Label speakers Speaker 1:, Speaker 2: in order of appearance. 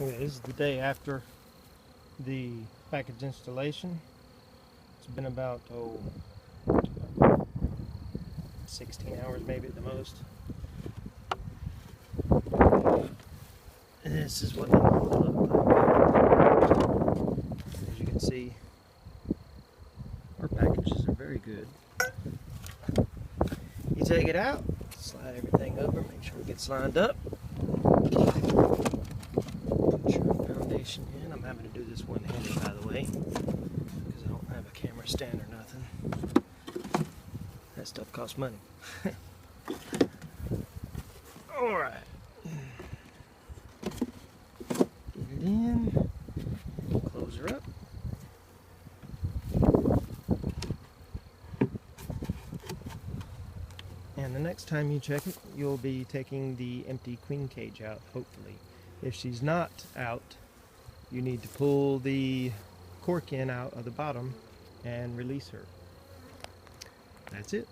Speaker 1: Okay, this is the day after the package installation. It's been about 16 hours maybe at the most. This is what they normally look like. As you can see, our packages are very good. You take it out, slide everything over, make sure it gets lined up. Put your foundation in. I'm having to do this one-handed, by the way, because I don't have a camera stand or nothing. That stuff costs money. Alright. Get it in. Close her up. And the next time you check it, you'll be taking the empty queen cage out, hopefully. If she's not out, you need to pull the cork in out of the bottom and release her. That's it.